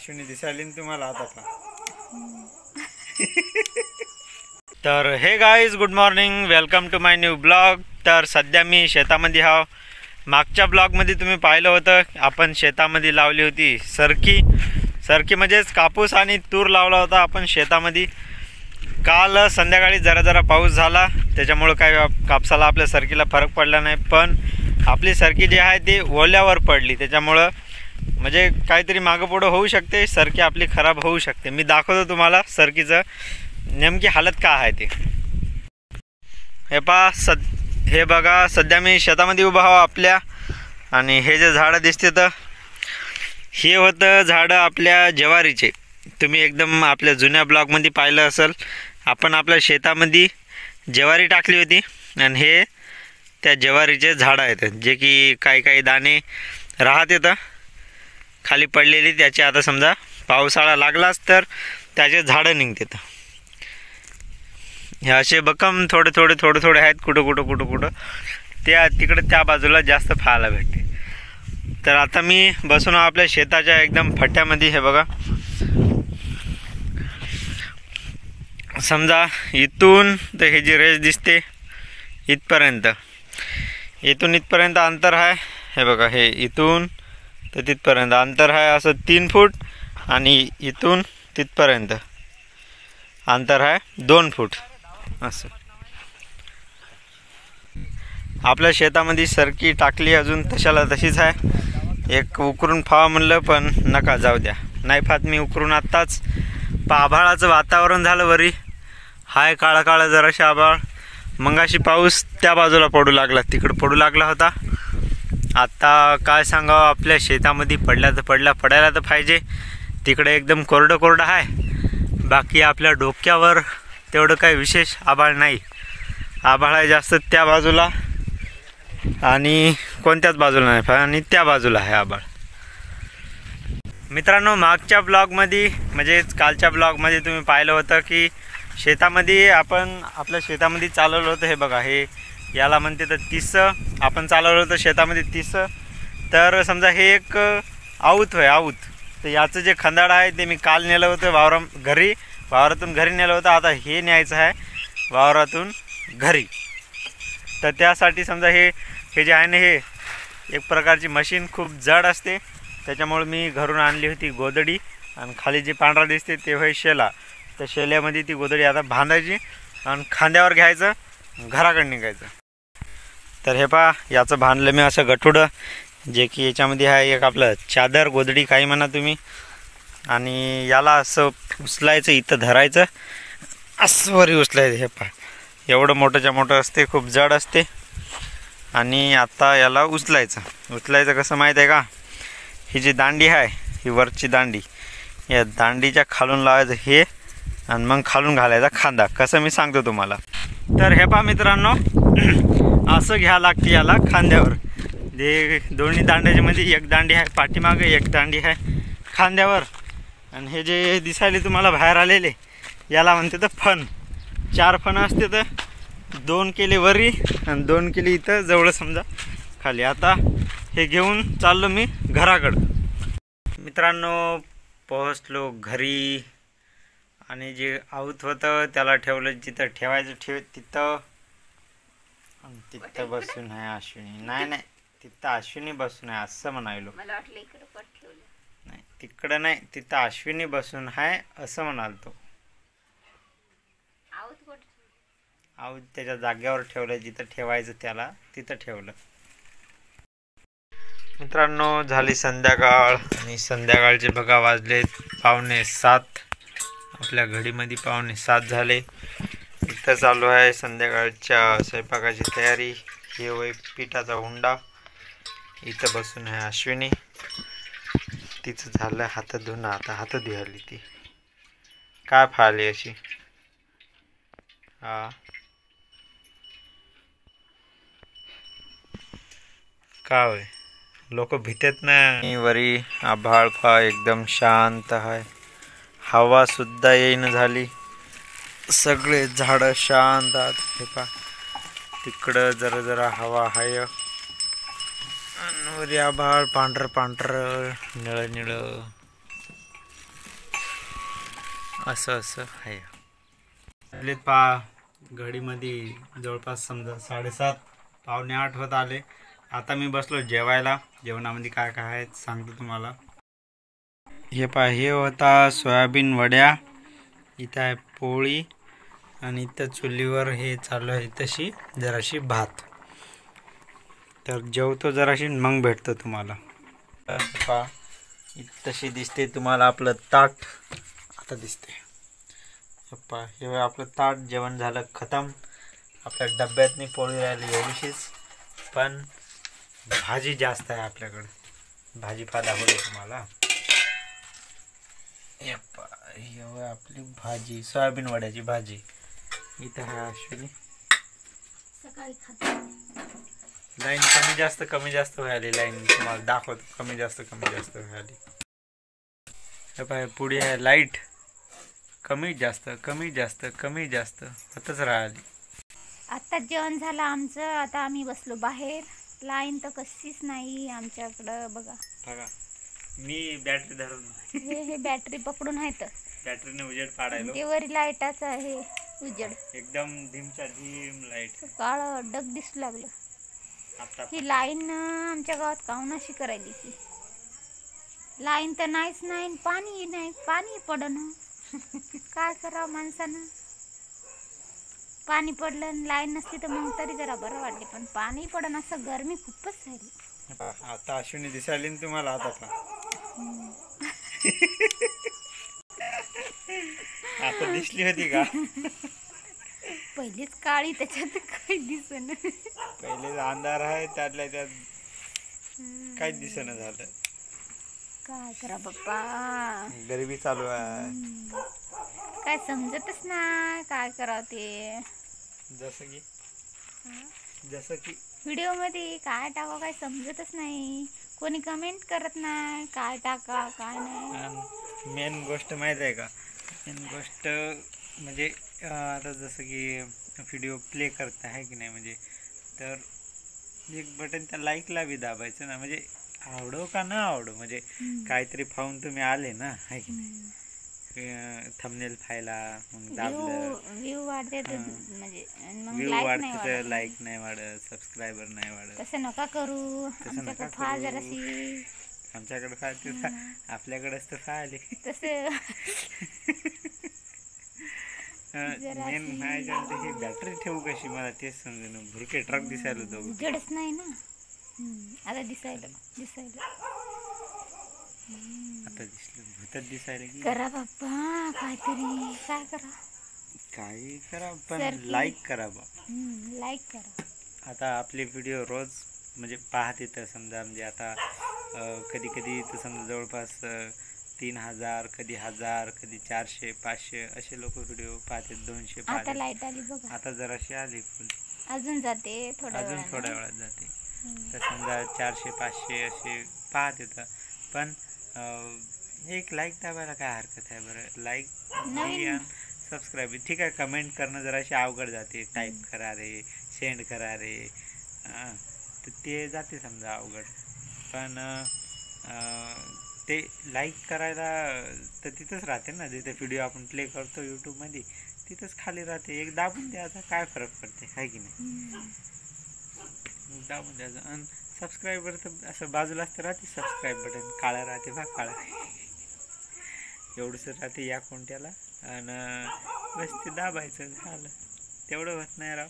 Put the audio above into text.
अश्विनी दिसायली तुम्हाला आता का? तर हे guys, good morning, welcome to my new blog. तर सध्या मी शेतामध्ये हाव. मागच्या ब्लॉगमध्ये तुम्ही पाहिलं होतं आपण शेतामध्ये लावली होती सरकी म्हणजेच कापूस आणि तूर लावला होता आपण शेतामध्ये. काल संध्याकाळी जरा पाऊस झाला, त्याच्यामुळे काय कापसाला आपल्या सरकीला फरक पडला नाही. पण आपली सरकी जी आहे ती ओल्यावर पडली, त्याच्यामुळं म्हणजे काहीतरी मागं पुढं होऊ शकते, सरकी आपली खराब होऊ शकते. मी दाखवतो तुम्हाला सरकीचं नेमकी हालत काय आहे ते. हे बघा, सध्या मी शेतामध्ये उभा आहो आपल्या, आणि हे जे झाडं दिसते तर हे होतं झाडं आपल्या ज्वारीचे. तुम्ही एकदम आपल्या जुन्या ब्लॉगमध्ये पाहिलं असेल, आपण आपल्या शेतामध्ये ज्वारी टाकली होती आणि हे त्या ज्वारीचे झाडं आहेत, जे की काही दाणे राहत येतं खाली पडलेली. त्याचे आता समजा पावसाळा लागलाच तर त्याचे झाडं निघतात. हे असे बकम थोडे आहेत, कुठं त्या तिकडे त्या बाजूला जास्त पाहायला भेटते. तर आता मी बसून आपल्या शेताच्या एकदम फट्ट्यामध्ये. हे बघा, समजा इथून तर हे जी रेस दिसते इथपर्यंत अंतर आहे. हे बघा, हे इथून तर तिथपर्यंत अंतर आहे असं 3 फूट, आणि इथून तिथपर्यंत अंतर आहे 2 फूट असं. आपल्या शेतामध्ये सरकी टाकली अजून तशाला तशीच आहे. एक उकरून फावा म्हणलं पण नका, जाऊ द्या, नाही फात मी उकरून. आत्ताच आभाळाचं वातावरण झालं, वरी हाय काळा जराशा आभाळ. मगाशी पाऊस त्या बाजूला पडू लागला, तिकडं पडू लागला होता. आता काय सांगावं, आपल्या शेतामध्ये पडायला तर पाहिजे. तिकडे एकदम कोरडं आहे. बाकी आपल्या डोक्यावर तेवढं काही विशेष आभाळ नाही. आभाळ आहे जास्त त्या बाजूला, आणि कोणत्याच बाजूला नाही, आणि त्या बाजूला आहे आभाळ. मित्रांनो, मागच्या ब्लॉगमध्ये म्हणजेच कालच्या ब्लॉगमध्ये तुम्ही पाहिलं होतं की शेतामध्ये आपण आपल्या शेतामध्ये चालवलं होतं. हे बघा, हे याला म्हणते तर 30 आपण चालवलं होतं शेतामध्ये 30. तर समजा हे एक आऊत. तर याचं जे खंदाड आहे ते मी काल नेलं होतं वावरातून घरी नेलं होतं. आता हे न्यायचं आहे वावरातून घरी. तर त्यासाठी समजा हे जे आहे ना, हे एक प्रकारची मशीन खूप जड असते, त्याच्यामुळे मी घरून आणली होती गोदडी. आणि खाली जे पांढरा दिसते ते होय शेला. त्या शेल्यामध्ये ती गोदडी आता बांधायची आणि खांद्यावर घ्यायचं, घराकडे निघायचं. तर हे पहा, याचं बांधलं मी असं गठुडं, जे की याच्यामध्ये आहे एक आपलं चादर, गोदडी काही म्हणा तुम्ही. आणि याला असं उचलायचं, इथं धरायचं, असं वरी उचलायचं. हे पहा, एवढं मोठं असते, खूप जड असते. आणि आता याला उचलायचं कसं माहीत आहे का? ही जी दांडी आहे, ही वरची दांडी, या दांडीच्या खालून लावायचं हे, आणि मग खालून घालायचा खांदा. कसं मी सांगतो तुम्हाला. तर हे पहा मित्रांनो, असं घ्या लागते याला खांद्यावर. जे दोन्ही दांड्याच्या मध्ये एक दांडी आहे पाठीमागे, एक दांडी आहे खांद्यावर. आणि हे जे दिसायले तुम्हाला बाहेर आलेले, याला म्हणते तर फण. 4 फण असते, तर 2 केले वरी आणि 2 केले इथं जवळ समजा खाली. आता हे घेऊन चाललो मी घराकडं. मित्रांनो, पोहोचलो घरी, आणि जे आऊत होतं त्याला ठेवलं जिथं ठेवायचं तिथं. आणि तिथं बसून आहे अश्विनी. नाही, तिथं अश्विनी बसून आहे असं म्हणायलो. नाही, तिकडं नाही, तिथं अश्विनी बसून आहे असं म्हणाल तो. आऊत त्याच्या जागेवर ठेवलं, जिथं ठेवायचं त्याला तिथं ठेवलं. मित्रांनो, झाली संध्याकाळ, आणि संध्याकाळचे बघा वाजले 6:45. आपल्या घडीमध्ये 6:45 झाले. इथं चालू आहे संध्याकाळच्या स्वयंपाकाची तयारी. हे वय पिठाचा हुंडा. इथं बसून आहे अश्विनी. तिचं झालं हात धुणं, आता हात धुवायली ती. काय फाळली अशी? हा, का होय, लोक भीतेत ना. वरी आभाळ पहा एकदम शांत आहे, हवा सुद्धा येईन झाली, सगळे झाडं शांत आहेत. हे पहा, तिकडं जरा हवा आहे, वरी आभाळ पांढरं निळं. असं असं आहे. आपले पा घडीमध्ये जवळपास समजा 7:30 पावणे 8 होत आले. आता मी बसलो जेवायला. जेवणामध्ये काय काय आहे सांगतो तुम्हाला. हे हे होता सोयाबीन वड्या, इथं आहे पोळी आणि इथं चुलीवर हे चालू आहे तशी जराशी भात. तर जेवतो जराशी मग भेटतो तुम्हाला. पहा तशी दिसते तुम्हाला आपलं ताट. आता दिसते पहा हे आपलं ताट. जेवण झालं खतम. आपल्या डब्यातनी पोळी राहिली एवढीशीच, पण भाजी जास्त आहे आपल्याकडे. भाजीपाला दाखवली तुम्हाला. हे आपली भाजी सोयाबीन वड्याची भाजी. इथं आहे अश्विनी. लाईन कमी जास्त व्हायली. लाईन तुम्हाला दाखवतो कमी जास्त व्हायली. हे पाय पुढे आहे लाईट. कमी जास्त होतच राहिली. आता जेवण झालं आमचं. आता आम्ही बसलो बाहेर. लाईन तर कशीच नाही आमच्याकडं. बघा मी बॅटरी धरून हे बॅटरी पकडून आहे तर बॅटरीने उजेड पाडायलो. ते वरी लाईटाचं आहे उजेड. एकदम धीमच्या धीम लाईट. काळ डग दिसू लागलं. ही लाईन आमच्या गावात काऊन अशी करायली की लाईन तर नाहीच नाही, पाणी नाही, पाणी पडणं. काय करावं माणसानं. पाणी पडलं आणि लाईन नसली तर मग तरी जरा बरं वाटले, पण पाणी पडणं असं गरमी खूपच झाली. आता अश्विनी दिसायली ना तुम्हाला. आता आता दिसली होती का? पहिलीच काळी त्याच्यात काही दिसेना. पहिले अंधार आहे त्यातल्या त्यात काहीच दिसेना झालं. काय करा बाप्पा. गरिबी चालू आहे. काय समजतच नाही काय करावं ते. जसं की व्हिडिओ मध्ये काय टाका काय समजतच नाही. कोणी कमेंट करत नाही काय टाका काय नाही. मेन गोष्ट माहित आहे का? मेन गोष्ट म्हणजे आता जसं की व्हिडिओ प्ले करता आहे की नाही, म्हणजे तर एक बटन त्या लाईकला बी दाबायचं ना. म्हणजे आवडो का न आवडो, म्हणजे काहीतरी पाहून तुम्ही आले ना आहे की नाही. थंबनेल फायला मग दाबलं व्ह्यू वाढते म्हणजे व्ह्यू वाढते तर लाईक नाही वाढत, सबस्क्रायबर नाही वाढत. तसं नका करू. आमच्याकडे फार जराशी आमच्याकडे फार आपल्याकडेच तर फायले तसं. मेन माझ्या ही बॅटरी ठेवू कशी मला तेच समजेन. भुरके ट्रक दिसायला दोघं. उजेडच नाही ना. आता दिसायला आता दिसलं भूतच दिसायला की. करा बाप्पा काहीतरी. काय करा पण लाईक करा बा. लाईक करा. आता आपले व्हिडिओ रोज म्हणजे पाहते तर समजा, म्हणजे आता कधी कधी तर समजा जवळपास 3000, कधी 1000, कधी 400, 500 असे लोक व्हिडिओ पाहते. 200 पाहते. आता लाईट आली बघा. आता जराशी आली फुल. अजून जाते थोड्या वेळात जाते. तर समजा 400, 500 असे पाहते तर. पण एक लाईक दाबायला काय हरकत आहे बरं. लाईक सबस्क्राईब ठीक आहे. कमेंट करणं जराशी अवघड जाते. टाईप करा रे, सेंड करा रे, तर ते जाते समजा अवघड. पण ते लाईक करायला तर तिथंच राहते ना, जिथे व्हिडिओ आपण प्ले करतो यूट्यूबमध्ये तिथंच खाली राहते. एक दाबून द्यायचा काय फरक पडते आहे की नाही. दाबून द्यायचं. आणि सबस्क्राईबर तर असं बाजूलाच तर राहते. सबस्क्राईब बटन काळं राहते बा. काळं एवढंच राहते या कोणत्याला. आणि बस ते दाबायचं झालं. तेवढं होत नाही राव.